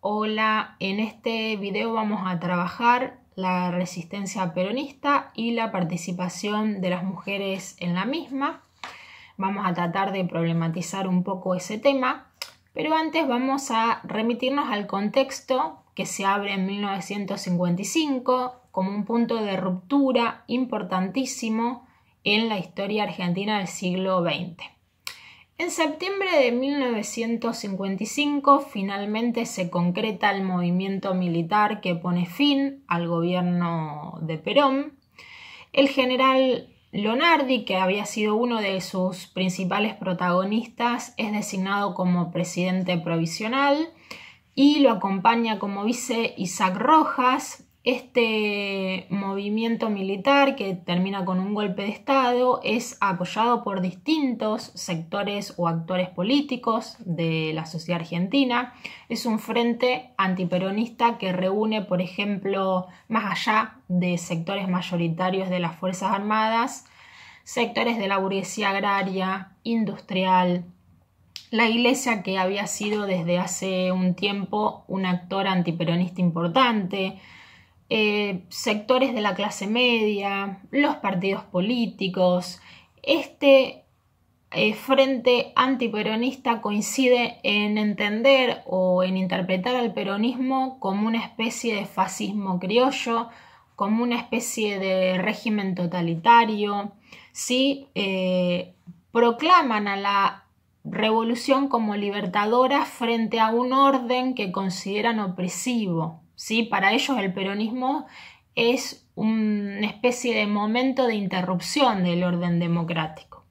Hola, en este video vamos a trabajar la resistencia peronista y la participación de las mujeres en la misma. Vamos a tratar de problematizar un poco ese tema, pero antes vamos a remitirnos al contexto que se abre en 1955 como un punto de ruptura importantísimo en la historia argentina del siglo XX. En septiembre de 1955 finalmente se concreta el movimiento militar que pone fin al gobierno de Perón. El general Lonardi, que había sido uno de sus principales protagonistas, es designado como presidente provisional y lo acompaña como vice Isaac Rojas. Este movimiento militar, que termina con un golpe de Estado, es apoyado por distintos sectores o actores políticos de la sociedad argentina. Es un frente antiperonista que reúne, por ejemplo, más allá de sectores mayoritarios de las Fuerzas Armadas, sectores de la burguesía agraria, industrial, la Iglesia, que había sido desde hace un tiempo un actor antiperonista importante, sectores de la clase media, los partidos políticos. Este frente antiperonista coincide en entender o en interpretar al peronismo como una especie de fascismo criollo, como una especie de régimen totalitario. ¿Sí? Proclaman a la revolución como libertadora frente a un orden que consideran opresivo. ¿Sí? Para ellos el peronismo es una especie de momento de interrupción del orden democrático.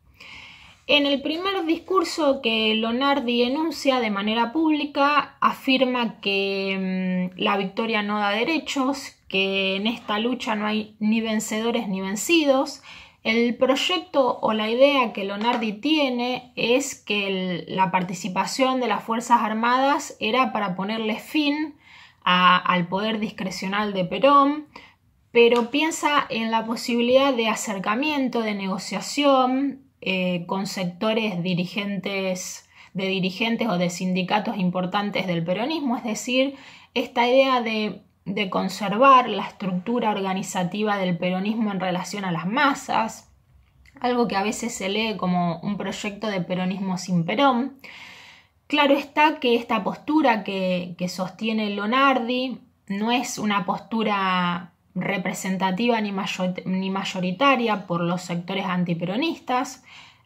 En el primer discurso que Lonardi enuncia de manera pública, afirma que la victoria no da derechos, que en esta lucha no hay ni vencedores ni vencidos. El proyecto o la idea que Lonardi tiene es que la participación de las Fuerzas Armadas era para ponerle fin al poder discrecional de Perón, pero piensa en la posibilidad de acercamiento, de negociación con sectores dirigentes o de sindicatos importantes del peronismo, es decir, esta idea de conservar la estructura organizativa del peronismo en relación a las masas, algo que a veces se lee como un proyecto de peronismo sin Perón. Claro está que esta postura que sostiene Lonardi no es una postura representativa ni mayoritaria por los sectores antiperonistas.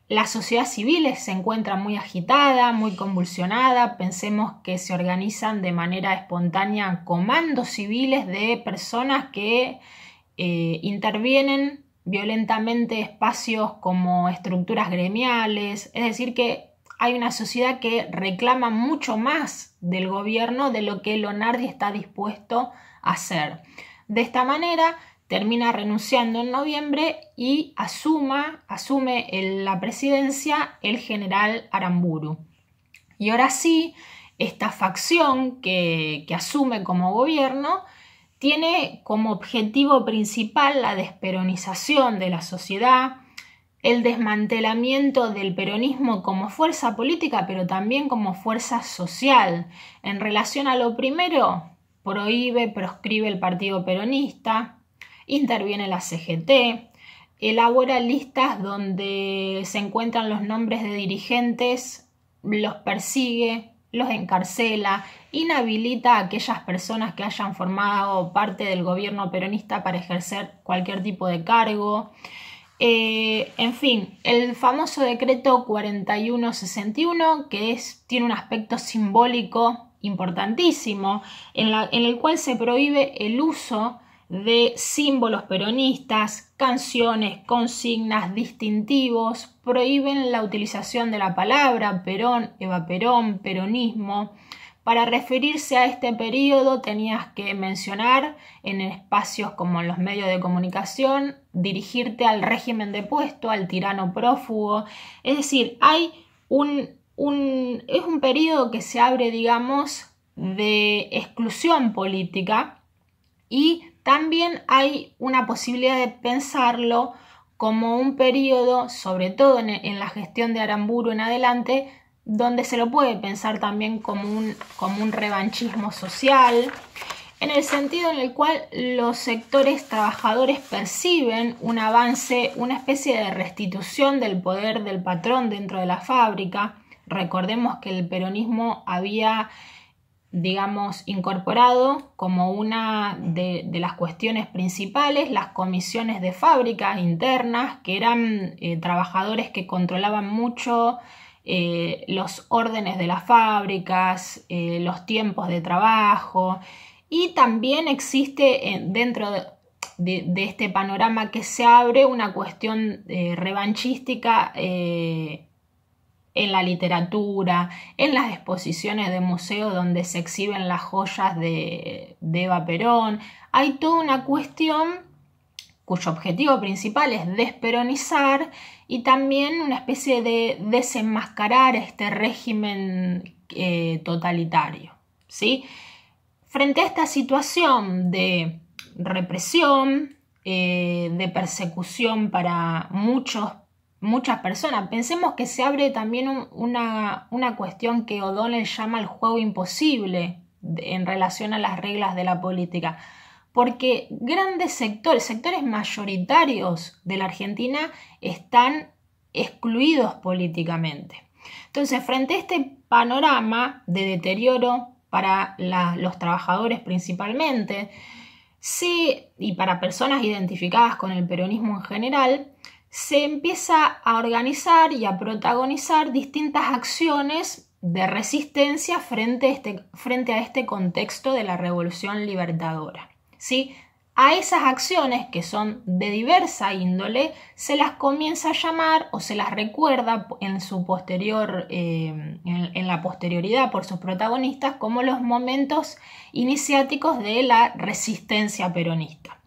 La sociedad civil se encuentra muy agitada, muy convulsionada. Pensemos que se organizan de manera espontánea comandos civiles de personas que intervienen violentamente espacios como estructuras gremiales. Es decir, que hay una sociedad que reclama mucho más del gobierno de lo que Lonardi está dispuesto a hacer. De esta manera termina renunciando en noviembre y asume la presidencia el general Aramburu. Y ahora sí, esta facción que asume como gobierno tiene como objetivo principal la desperonización de la sociedad, el desmantelamiento del peronismo como fuerza política, pero también como fuerza social. En relación a lo primero, proscribe el Partido Peronista, interviene la CGT, elabora listas donde se encuentran los nombres de dirigentes, los persigue, los encarcela, inhabilita a aquellas personas que hayan formado parte del gobierno peronista para ejercer cualquier tipo de cargo. En fin, el famoso decreto 4161, que tiene un aspecto simbólico importantísimo, en el cual se prohíbe el uso de símbolos peronistas, canciones, consignas, distintivos, prohíben la utilización de la palabra Perón, Eva Perón, peronismo. Para referirse a este periodo tenías que mencionar en espacios como en los medios de comunicación, dirigirte al régimen depuesto, al tirano prófugo. Es decir, es un periodo que se abre, digamos, de exclusión política, y también hay una posibilidad de pensarlo como un periodo, sobre todo en la gestión de Aramburu en adelante, donde se lo puede pensar también como un revanchismo social, en el sentido en el cual los sectores trabajadores perciben un avance, una especie de restitución del poder del patrón dentro de la fábrica. Recordemos que el peronismo había, digamos, incorporado como una de las cuestiones principales las comisiones de fábricas internas, que eran trabajadores que controlaban mucho los órdenes de las fábricas, los tiempos de trabajo, y también existe dentro de este panorama que se abre una cuestión revanchística en la literatura, en las exposiciones de museo donde se exhiben las joyas de Eva Perón. Hay toda una cuestión cuyo objetivo principal es desperonizar y también una especie de desenmascarar este régimen totalitario, ¿sí? Frente a esta situación de represión, de persecución para muchas personas, pensemos que se abre también una cuestión que O'Donnell llama el juego imposible en relación a las reglas de la política, porque grandes sectores mayoritarios de la Argentina están excluidos políticamente. Entonces, frente a este panorama de deterioro para los trabajadores principalmente, y para personas identificadas con el peronismo en general, se empieza a organizar y a protagonizar distintas acciones de resistencia frente a este contexto de la revolución libertadora, ¿sí? A esas acciones, que son de diversa índole, se las comienza a llamar o se las recuerda en la posterioridad por sus protagonistas como los momentos iniciáticos de la resistencia peronista.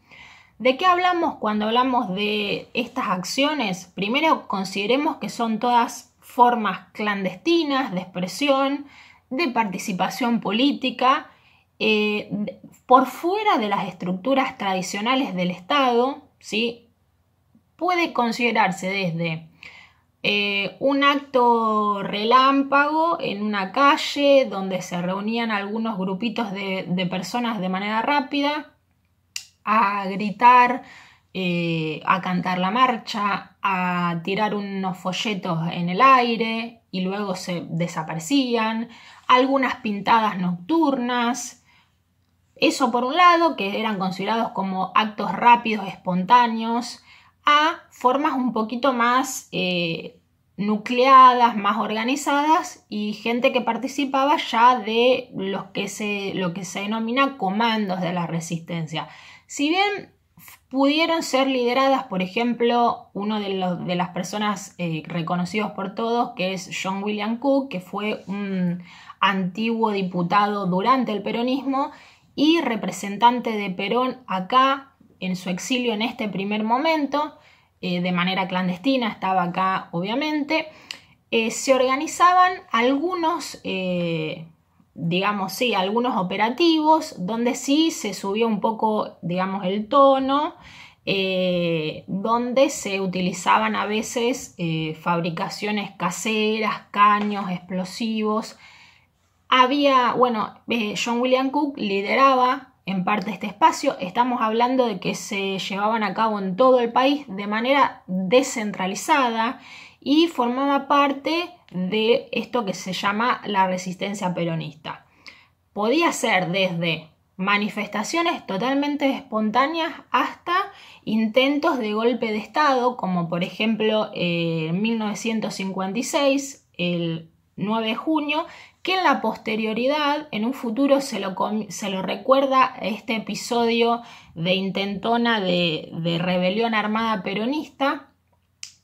¿De qué hablamos cuando hablamos de estas acciones? Primero, consideremos que son todas formas clandestinas de expresión, de participación política, por fuera de las estructuras tradicionales del Estado, ¿sí? Puede considerarse desde un acto relámpago en una calle donde se reunían algunos grupitos de personas de manera rápida, a gritar, a cantar la marcha, a tirar unos folletos en el aire y luego se desaparecían, algunas pintadas nocturnas. Eso por un lado, que eran considerados como actos rápidos, espontáneos, a formas un poquito más nucleadas, más organizadas, y gente que participaba ya de lo que se denomina comandos de la resistencia. Si bien pudieron ser lideradas, por ejemplo, uno de las personas reconocidos por todos, que es John William Cook, que fue un antiguo diputado durante el peronismo y representante de Perón acá en su exilio en este primer momento, de manera clandestina, estaba acá obviamente. Se organizaban algunos, algunos operativos donde sí se subió un poco, digamos, el tono, donde se utilizaban a veces fabricaciones caseras, caños, explosivos. John William Cook lideraba en parte este espacio. Estamos hablando de que se llevaban a cabo en todo el país de manera descentralizada y formaba parte de esto que se llama la resistencia peronista. Podía ser desde manifestaciones totalmente espontáneas hasta intentos de golpe de Estado, como por ejemplo en 1956, el 9 de junio, que en la posterioridad, en un futuro, se lo recuerda este episodio de intentona de rebelión armada peronista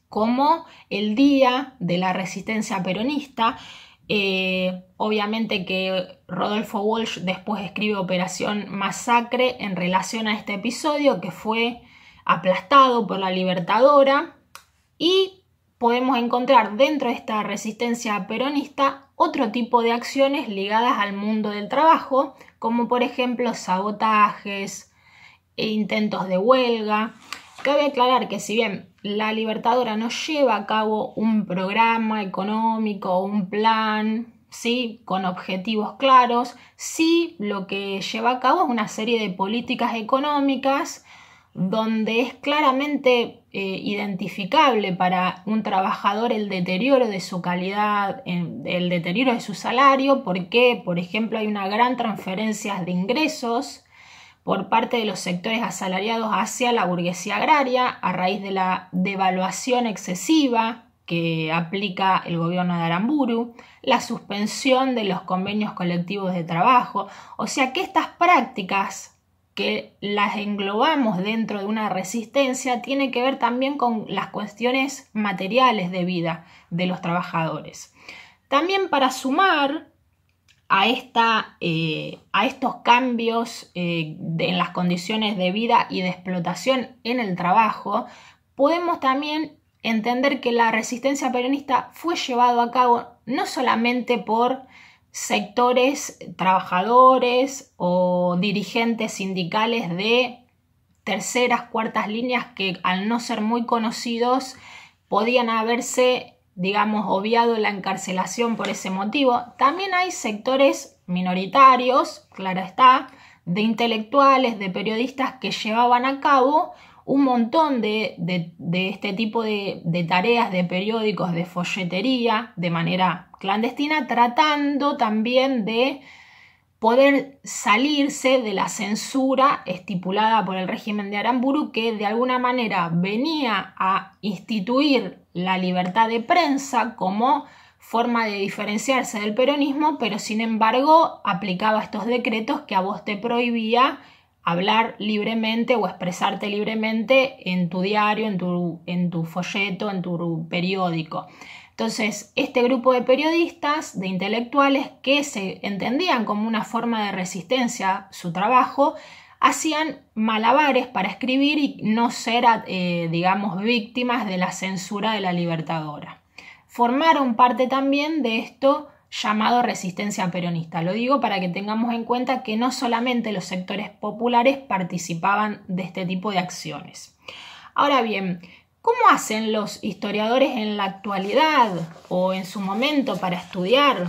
como el día de la resistencia peronista. Obviamente que Rodolfo Walsh después escribe Operación Masacre en relación a este episodio, que fue aplastado por la Libertadora, y podemos encontrar dentro de esta resistencia peronista otro tipo de acciones ligadas al mundo del trabajo, como por ejemplo sabotajes e intentos de huelga. Cabe aclarar que si bien la Libertadora no lleva a cabo un programa económico, un plan, ¿sí?, con objetivos claros, sí lo que lleva a cabo es una serie de políticas económicas donde es claramente identificable para un trabajador el deterioro de su calidad, el deterioro de su salario, porque, por ejemplo, hay una gran transferencia de ingresos por parte de los sectores asalariados hacia la burguesía agraria a raíz de la devaluación excesiva que aplica el gobierno de Aramburu, la suspensión de los convenios colectivos de trabajo. O sea que estas prácticas que las englobamos dentro de una resistencia tiene que ver también con las cuestiones materiales de vida de los trabajadores. También para sumar a estos cambios en las condiciones de vida y de explotación en el trabajo, podemos también entender que la resistencia peronista fue llevado a cabo no solamente por sectores trabajadores o dirigentes sindicales de terceras, cuartas líneas que al no ser muy conocidos podían haberse, digamos, obviado la encarcelación por ese motivo. También hay sectores minoritarios, claro está, de intelectuales, de periodistas que llevaban a cabo un montón de este tipo de tareas, de periódicos, de folletería, de manera clandestina, tratando también de poder salirse de la censura estipulada por el régimen de Aramburu, que de alguna manera venía a instituir la libertad de prensa como forma de diferenciarse del peronismo, pero sin embargo aplicaba estos decretos que a vos te prohibía hablar libremente o expresarte libremente en tu diario, en tu folleto, en tu periódico. Entonces, este grupo de periodistas, de intelectuales que se entendían como una forma de resistencia a su trabajo, hacían malabares para escribir y no ser, digamos, víctimas de la censura de la Libertadora. Formaron parte también de esto llamado resistencia peronista. Lo digo para que tengamos en cuenta que no solamente los sectores populares participaban de este tipo de acciones. Ahora bien, ¿cómo hacen los historiadores en la actualidad o en su momento para estudiar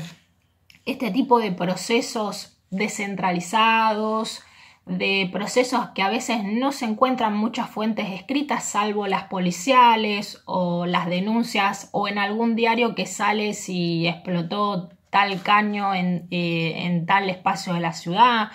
este tipo de procesos descentralizados, de procesos que a veces no se encuentran muchas fuentes escritas salvo las policiales o las denuncias o en algún diario que sale si explotó tal caño en tal espacio de la ciudad?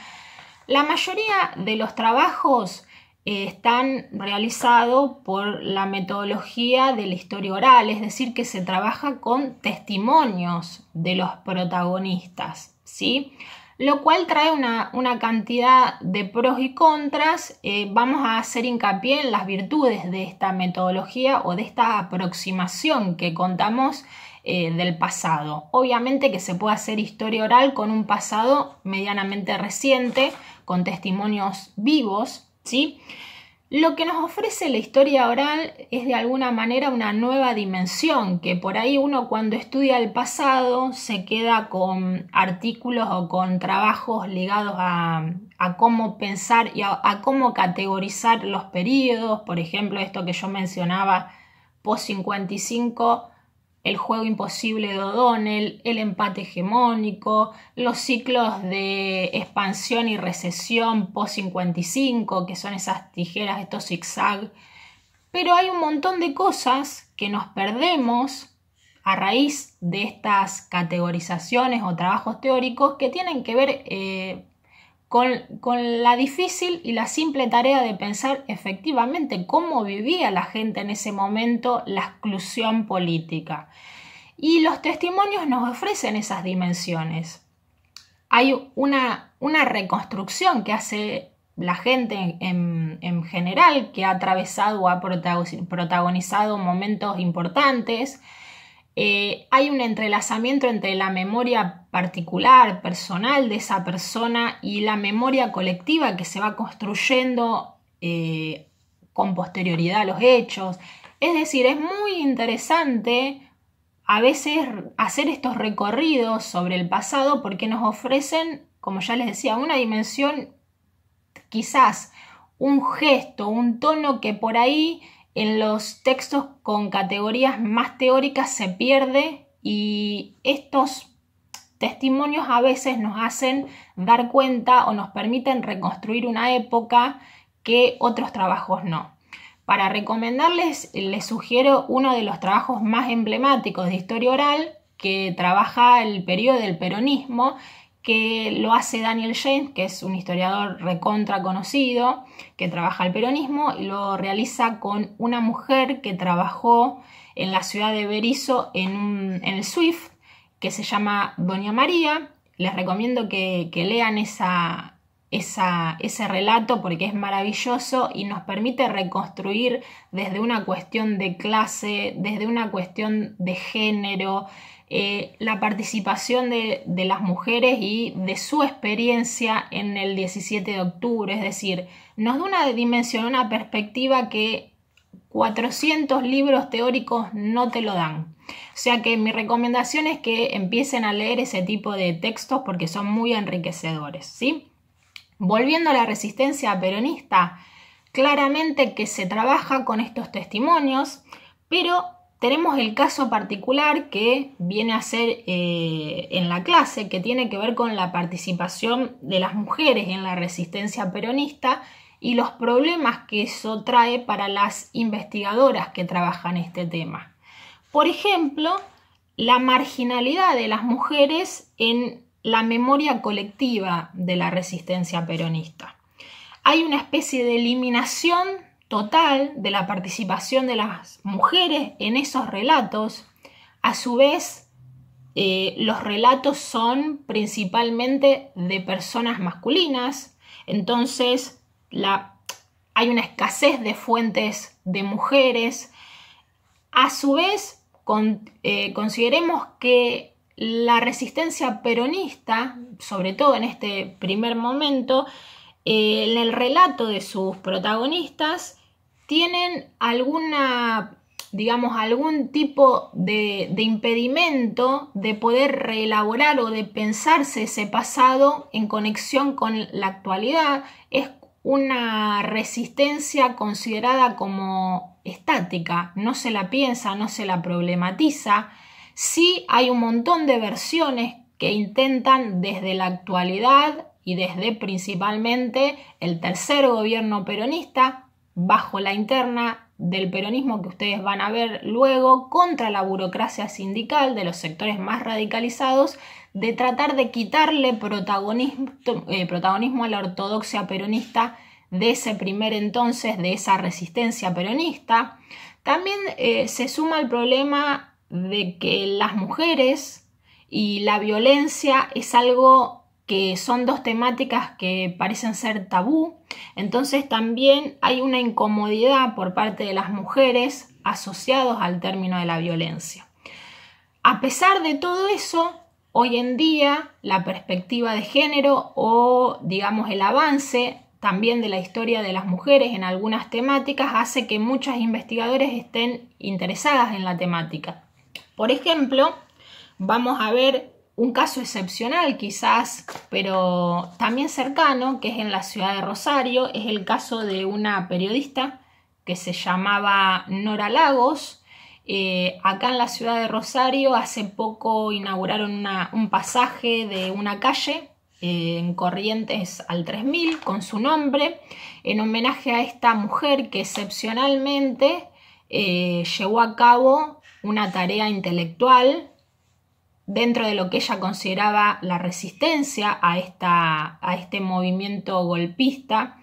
La mayoría de los trabajos están realizados por la metodología de la historia oral, es decir, que se trabaja con testimonios de los protagonistas, ¿sí? Lo cual trae una cantidad de pros y contras. Vamos a hacer hincapié en las virtudes de esta metodología o de esta aproximación que contamos del pasado. Obviamente que se puede hacer historia oral con un pasado medianamente reciente, con testimonios vivos, ¿sí? Lo que nos ofrece la historia oral es de alguna manera una nueva dimensión, que por ahí uno cuando estudia el pasado se queda con artículos o con trabajos ligados a cómo pensar y a cómo categorizar los periodos. Por ejemplo, esto que yo mencionaba, post-55, el juego imposible de O'Donnell, el empate hegemónico, los ciclos de expansión y recesión post-55, que son esas tijeras, estos zigzag. Pero hay un montón de cosas que nos perdemos a raíz de estas categorizaciones o trabajos teóricos que tienen que ver con la difícil y la simple tarea de pensar efectivamente cómo vivía la gente en ese momento la exclusión política. Y los testimonios nos ofrecen esas dimensiones. Hay una reconstrucción que hace la gente en general que ha atravesado o ha protagonizado momentos importantes. Hay un entrelazamiento entre la memoria particular, personal de esa persona y la memoria colectiva que se va construyendo con posterioridad a los hechos. Es decir, es muy interesante a veces hacer estos recorridos sobre el pasado porque nos ofrecen, como ya les decía, una dimensión quizás un gesto, un tono que por ahí en los textos con categorías más teóricas se pierde, y estos testimonios a veces nos hacen dar cuenta o nos permiten reconstruir una época que otros trabajos no. Para recomendarles, les sugiero uno de los trabajos más emblemáticos de historia oral que trabaja el periodo del peronismo, que lo hace Daniel James, que es un historiador recontra conocido, que trabaja el peronismo, y lo realiza con una mujer que trabajó en la ciudad de Berisso en el SWIFT, que se llama Doña María. Les recomiendo que lean ese relato porque es maravilloso y nos permite reconstruir desde una cuestión de clase, desde una cuestión de género, la participación de las mujeres y de su experiencia en el 17 de octubre, es decir, nos da una dimensión, una perspectiva que 400 libros teóricos no te lo dan. O sea que mi recomendación es que empiecen a leer ese tipo de textos porque son muy enriquecedores, ¿sí? Volviendo a la resistencia peronista, claramente que se trabaja con estos testimonios, pero tenemos el caso particular que viene a ser en la clase, que tiene que ver con la participación de las mujeres en la resistencia peronista y los problemas que eso trae para las investigadoras que trabajan este tema. Por ejemplo, la marginalidad de las mujeres en la memoria colectiva de la resistencia peronista. Hay una especie de eliminación total de la participación de las mujeres en esos relatos. A su vez, los relatos son principalmente de personas masculinas, entonces hay una escasez de fuentes de mujeres. A su vez, consideremos que la resistencia peronista, sobre todo en este primer momento, en el relato de sus protagonistas, tienen algún tipo de impedimento de poder reelaborar o de pensarse ese pasado en conexión con la actualidad. Es una resistencia considerada como estática, no se la piensa, no se la problematiza. Sí hay un montón de versiones que intentan desde la actualidad y desde principalmente el tercer gobierno peronista, bajo la interna del peronismo que ustedes van a ver luego, contra la burocracia sindical de los sectores más radicalizados, de tratar de quitarle protagonismo a la ortodoxia peronista de ese primer entonces, de esa resistencia peronista. También se suma el problema de que las mujeres y la violencia es algo que son dos temáticas que parecen ser tabú, entonces también hay una incomodidad por parte de las mujeres asociados al término de la violencia. A pesar de todo eso, hoy en día la perspectiva de género o digamos el avance también de la historia de las mujeres en algunas temáticas hace que muchas investigadores estén interesadas en la temática. Por ejemplo, vamos a ver un caso excepcional quizás, pero también cercano, que es en la ciudad de Rosario. Es el caso de una periodista que se llamaba Nora Lagos. Acá en la ciudad de Rosario hace poco inauguraron un pasaje de una calle en Corrientes al 3000 con su nombre, en homenaje a esta mujer que excepcionalmente llevó a cabo una tarea intelectual dentro de lo que ella consideraba la resistencia a este movimiento golpista.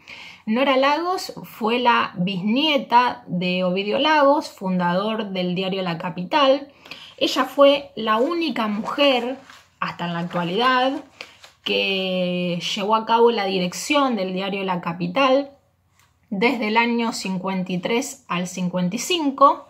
Nora Lagos fue la bisnieta de Ovidio Lagos, fundador del diario La Capital. Ella fue la única mujer, hasta en la actualidad, que llevó a cabo la dirección del diario La Capital desde el año 53 al 55.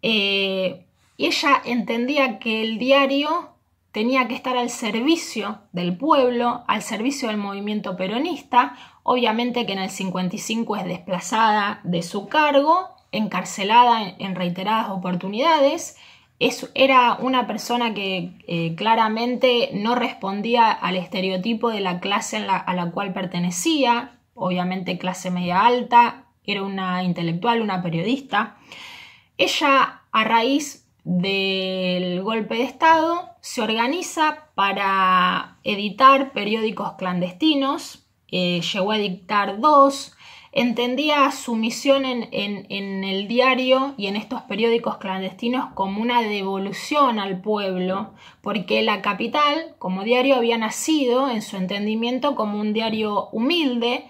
Y ella entendía que el diario tenía que estar al servicio del pueblo, al servicio del movimiento peronista. Obviamente que en el 55 es desplazada de su cargo, encarcelada en reiteradas oportunidades. Era una persona que claramente no respondía al estereotipo de la clase a la cual pertenecía. obviamente clase media alta, era una intelectual, una periodista. Ella, a raíz del golpe de Estado, se organiza para editar periódicos clandestinos, llegó a dictar 2, entendía su misión en el diario y en estos periódicos clandestinos como una devolución al pueblo, porque La Capital, como diario, había nacido en su entendimiento como un diario humilde,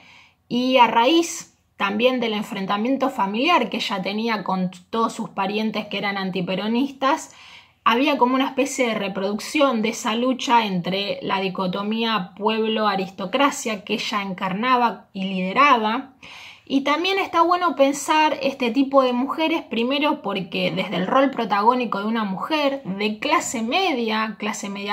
y a raíz también del enfrentamiento familiar que ella tenía con todos sus parientes que eran antiperonistas, había como una especie de reproducción de esa lucha entre la dicotomía pueblo-aristocracia que ella encarnaba y lideraba. Y también está bueno pensar este tipo de mujeres, primero porque desde el rol protagónico de una mujer de clase media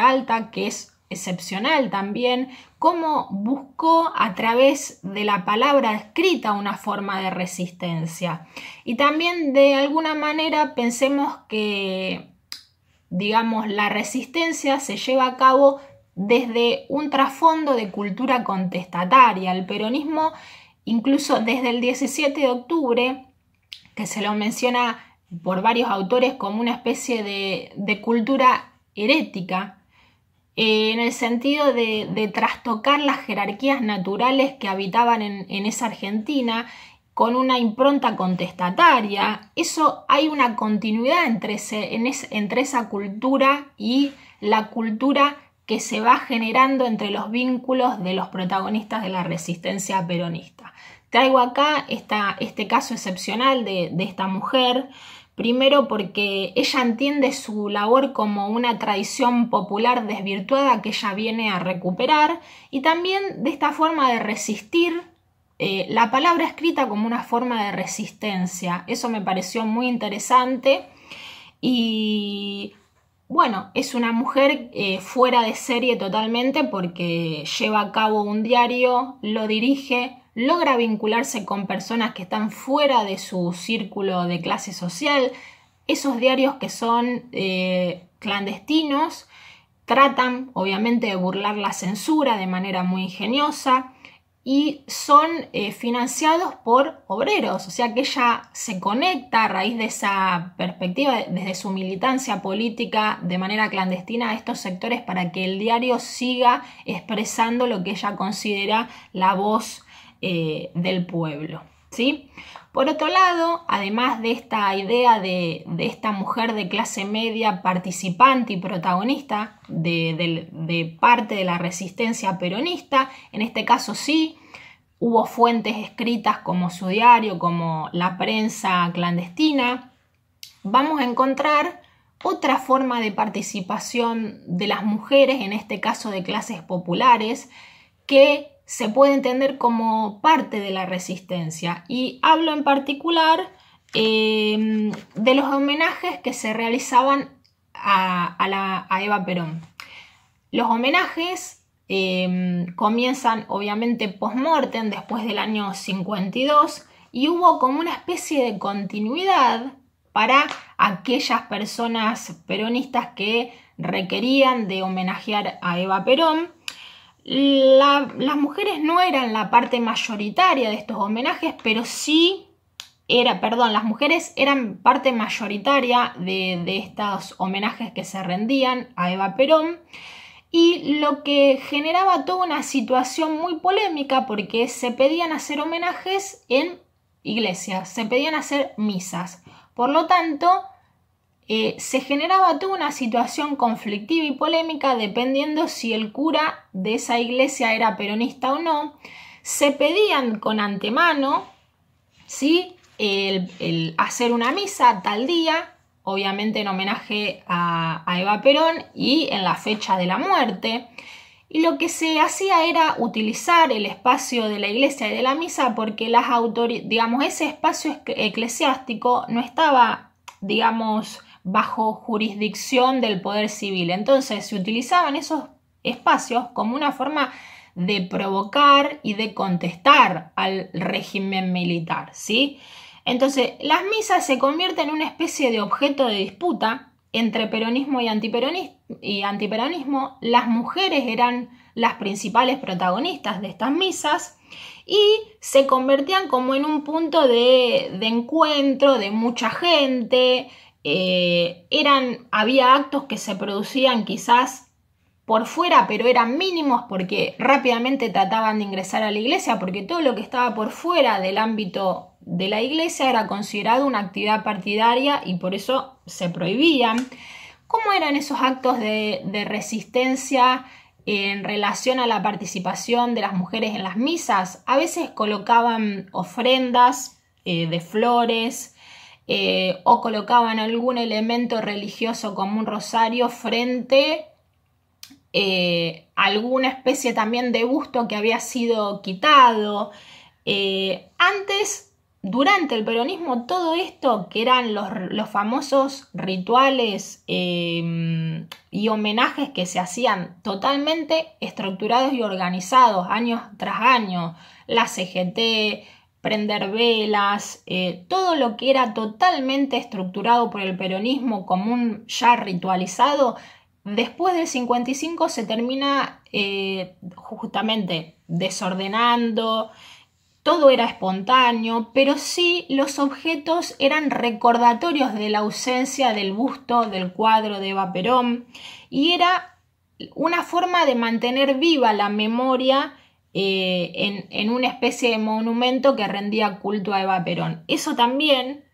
alta, que es excepcional también, cómo buscó a través de la palabra escrita una forma de resistencia. Y también de alguna manera pensemos que, digamos, la resistencia se lleva a cabo desde un trasfondo de cultura contestataria. El peronismo, incluso desde el 17 de octubre, que se lo menciona por varios autores como una especie de cultura herética, en el sentido de trastocar las jerarquías naturales que habitaban en esa Argentina con una impronta contestataria. Eso, hay una continuidad entre esa cultura y la cultura que se va generando entre los vínculos de los protagonistas de la resistencia peronista. Traigo acá este caso excepcional de esta mujer. Primero porque ella entiende su labor como una tradición popular desvirtuada que ella viene a recuperar, y también de esta forma de resistir, la palabra escrita como una forma de resistencia. Eso me pareció muy interesante. Y bueno, es una mujer fuera de serie totalmente, porque lleva a cabo un diario, lo dirige, logra vincularse con personas que están fuera de su círculo de clase social. Esos diarios que son clandestinos tratan obviamente de burlar la censura de manera muy ingeniosa, y son financiados por obreros, o sea que ella se conecta a raíz de esa perspectiva, desde su militancia política de manera clandestina, a estos sectores para que el diario siga expresando lo que ella considera la voz del pueblo, ¿sí? Por otro lado, además de esta idea de esta mujer de clase media participante y protagonista de parte de la resistencia peronista, en este caso sí, hubo fuentes escritas como su diario, como la prensa clandestina, vamos a encontrar otra forma de participación de las mujeres, en este caso de clases populares, que se puede entender como parte de la resistencia. Y hablo en particular de los homenajes que se realizaban a Eva Perón. Los homenajes comienzan obviamente post-mortem, después del año 52, y hubo como una especie de continuidad para aquellas personas peronistas que requerían de homenajear a Eva Perón. Las mujeres no eran la parte mayoritaria de estos homenajes, pero sí las mujeres eran parte mayoritaria de estos homenajes que se rendían a Eva Perón, y lo que generaba toda una situación muy polémica, porque se pedían hacer homenajes en iglesias, se pedían hacer misas. Por lo tanto, se generaba toda una situación conflictiva y polémica dependiendo si el cura de esa iglesia era peronista o no. Se pedían con antemano, ¿sí?, el hacer una misa tal día, obviamente en homenaje a Eva Perón y en la fecha de la muerte. Y lo que se hacía era utilizar el espacio de la iglesia y de la misa, porque ese espacio eclesiástico no estaba, digamos, bajo jurisdicción del poder civil. Entonces se utilizaban esos espacios como una forma de provocar y de contestar al régimen militar, ¿sí? Entonces las misas se convierten en una especie de objeto de disputa entre peronismo y antiperonismo. Las mujeres eran las principales protagonistas de estas misas y se convertían como en un punto de encuentro de mucha gente. Había actos que se producían quizás por fuera, pero eran mínimos porque rápidamente trataban de ingresar a la iglesia, porque todo lo que estaba por fuera del ámbito de la iglesia era considerado una actividad partidaria y por eso se prohibían. ¿Cómo eran esos actos de resistencia en relación a la participación de las mujeres en las misas? A veces colocaban ofrendas de flores o colocaban algún elemento religioso como un rosario frente alguna especie también de busto que había sido quitado. Durante el peronismo, todo esto que eran los famosos rituales y homenajes que se hacían totalmente estructurados y organizados año tras año, la CGT, prender velas, todo lo que era totalmente estructurado por el peronismo como un ya ritualizado, después del 55 se termina justamente desordenando. Todo era espontáneo, pero sí los objetos eran recordatorios de la ausencia del busto, del cuadro de Eva Perón, y era una forma de mantener viva la memoria en una especie de monumento que rendía culto a Eva Perón. Eso también,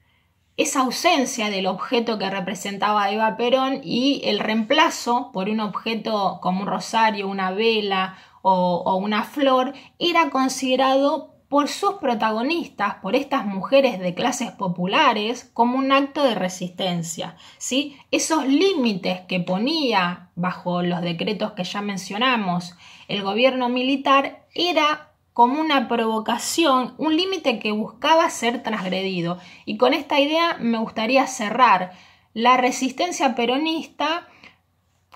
esa ausencia del objeto que representaba a Eva Perón y el reemplazo por un objeto como un rosario, una vela o una flor, era considerado por sus protagonistas, por estas mujeres de clases populares, como un acto de resistencia, ¿sí? Esos límites que ponía bajo los decretos que ya mencionamos el gobierno militar era como una provocación, un límite que buscaba ser transgredido. Y con esta idea me gustaría cerrar la resistencia peronista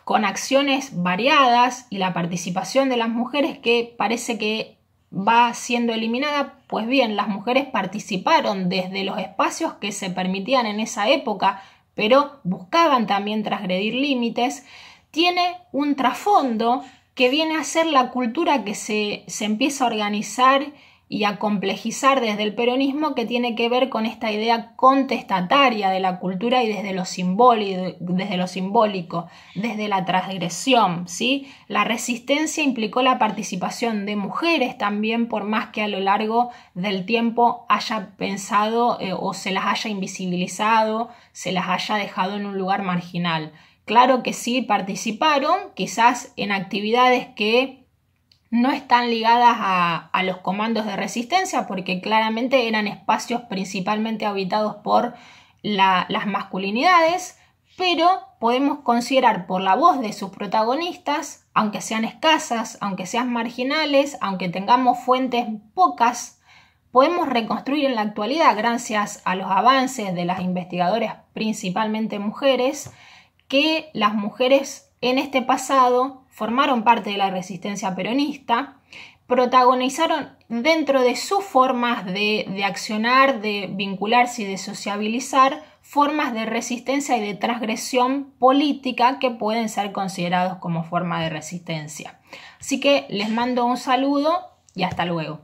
con acciones variadas y la participación de las mujeres que parece que va siendo eliminada. Pues bien, las mujeres participaron desde los espacios que se permitían en esa época, pero buscaban también transgredir límites. Tiene un trasfondo que viene a ser la cultura que se empieza a organizar y a complejizar desde el peronismo, que tiene que ver con esta idea contestataria de la cultura y desde lo simbólico, desde la transgresión, ¿sí? La resistencia implicó la participación de mujeres también, por más que a lo largo del tiempo haya pensado o se las haya invisibilizado, se las haya dejado en un lugar marginal. Claro que sí participaron, quizás en actividades que no están ligadas a los comandos de resistencia, porque claramente eran espacios principalmente habitados por las masculinidades, pero podemos considerar por la voz de sus protagonistas, aunque sean escasas, aunque sean marginales, aunque tengamos fuentes pocas, podemos reconstruir en la actualidad, gracias a los avances de las investigadoras principalmente mujeres, que las mujeres en este pasado formaron parte de la resistencia peronista, protagonizaron dentro de sus formas de accionar, de vincularse y de sociabilizar, formas de resistencia y de transgresión política que pueden ser considerados como forma de resistencia. Así que les mando un saludo y hasta luego.